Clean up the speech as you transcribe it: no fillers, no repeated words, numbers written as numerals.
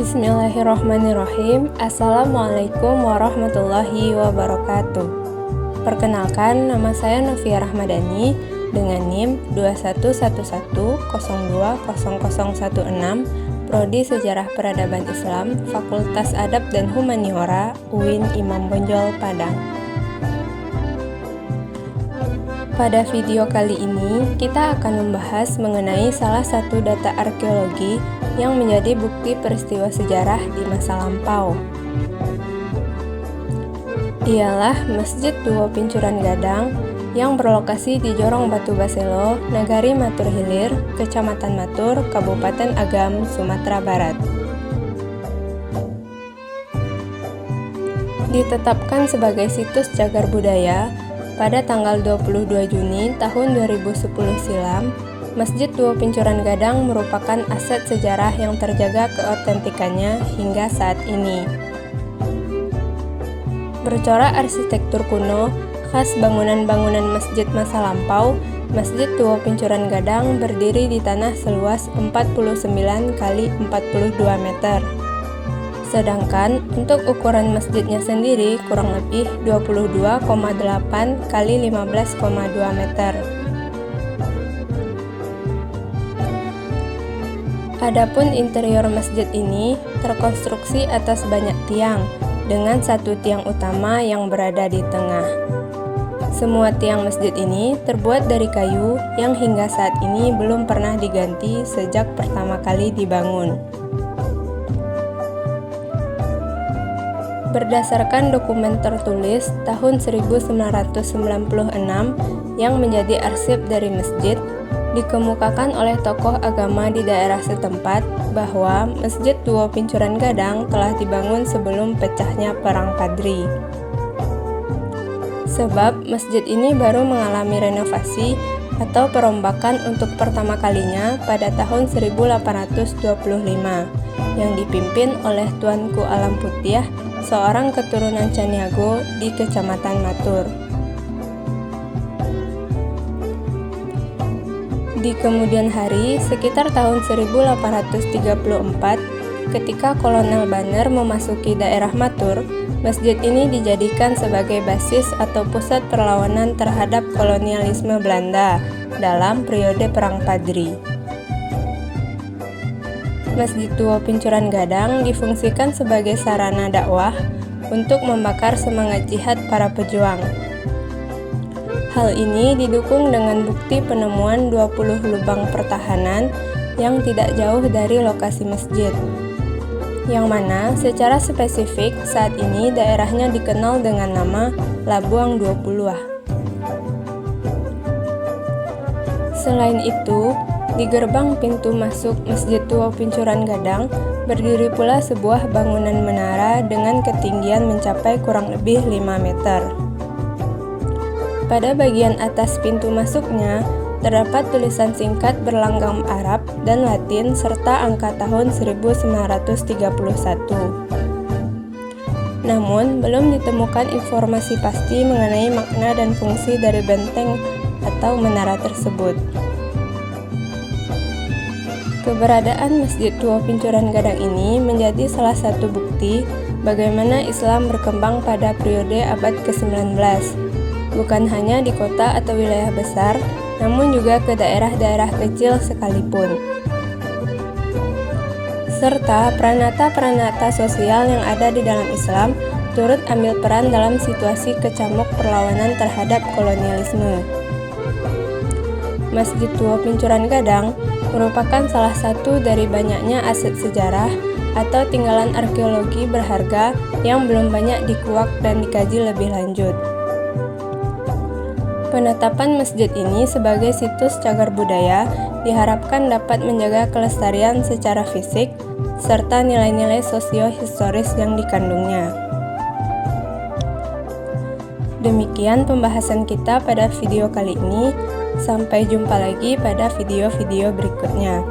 Bismillahirrahmanirrahim. Assalamualaikum warahmatullahi wabarakatuh. Perkenalkan, nama saya Novia Rahmadani dengan NIM 2111020016, Prodi Sejarah Peradaban Islam, Fakultas Adab dan Humaniora, UIN Imam Bonjol, Padang. Pada video kali ini, kita akan membahas mengenai salah satu data arkeologi yang menjadi bukti peristiwa sejarah di masa lampau. Ialah Masjid Duo Pincuran Gadang yang berlokasi di Jorong Batu Baselo, Nagari Matur Hilir, Kecamatan Matur, Kabupaten Agam, Sumatera Barat. Ditetapkan sebagai situs cagar budaya pada tanggal 22 Juni tahun 2010 silam, Masjid Duo Pincuran Gadang merupakan aset sejarah yang terjaga keotentikannya hingga saat ini. Bercorak arsitektur kuno khas bangunan-bangunan masjid masa lampau, Masjid Duo Pincuran Gadang berdiri di tanah seluas 49 x 42 meter. Sedangkan untuk ukuran masjidnya sendiri kurang lebih 22,8 x 15,2 meter. Adapun interior masjid ini terkonstruksi atas banyak tiang dengan satu tiang utama yang berada di tengah. Semua tiang masjid ini terbuat dari kayu yang hingga saat ini belum pernah diganti sejak pertama kali dibangun. Berdasarkan dokumen tertulis tahun 1996 yang menjadi arsip dari masjid, dikemukakan oleh tokoh agama di daerah setempat bahwa Masjid Duo Pincuran Gadang telah dibangun sebelum pecahnya Perang Padri. Sebab masjid ini baru mengalami renovasi atau perombakan untuk pertama kalinya pada tahun 1825 yang dipimpin oleh Tuanku Alam Putiah, seorang keturunan Caniago di Kecamatan Matur. Di kemudian hari, sekitar tahun 1834, ketika Kolonel Banner memasuki daerah Matur, masjid ini dijadikan sebagai basis atau pusat perlawanan terhadap kolonialisme Belanda dalam periode Perang Padri. Masjid Duo Pincuran Gadang difungsikan sebagai sarana dakwah untuk membakar semangat jihad para pejuang. Hal ini didukung dengan bukti penemuan 20 lubang pertahanan yang tidak jauh dari lokasi masjid, yang mana secara spesifik saat ini daerahnya dikenal dengan nama Labuang 20. Selain itu, di gerbang pintu masuk Masjid Duo Pincuran Gadang berdiri pula sebuah bangunan menara dengan ketinggian mencapai kurang lebih 5 meter. Pada bagian atas pintu masuknya, terdapat tulisan singkat berlanggam Arab dan Latin serta angka tahun 1991. Namun, belum ditemukan informasi pasti mengenai makna dan fungsi dari benteng atau menara tersebut. Keberadaan Masjid Duo Pincuran Gadang ini menjadi salah satu bukti bagaimana Islam berkembang pada periode abad ke-19. Bukan hanya di kota atau wilayah besar, namun juga ke daerah-daerah kecil sekalipun. Serta peranata-peranata sosial yang ada di dalam Islam turut ambil peran dalam situasi kecamuk perlawanan terhadap kolonialisme. Masjid Duo Pincuran Gadang merupakan salah satu dari banyaknya aset sejarah atau tinggalan arkeologi berharga yang belum banyak dikuak dan dikaji lebih lanjut. Penetapan masjid ini sebagai situs cagar budaya diharapkan dapat menjaga kelestarian secara fisik serta nilai-nilai sosio-historis yang dikandungnya. Demikian pembahasan kita pada video kali ini. Sampai jumpa lagi pada video-video berikutnya.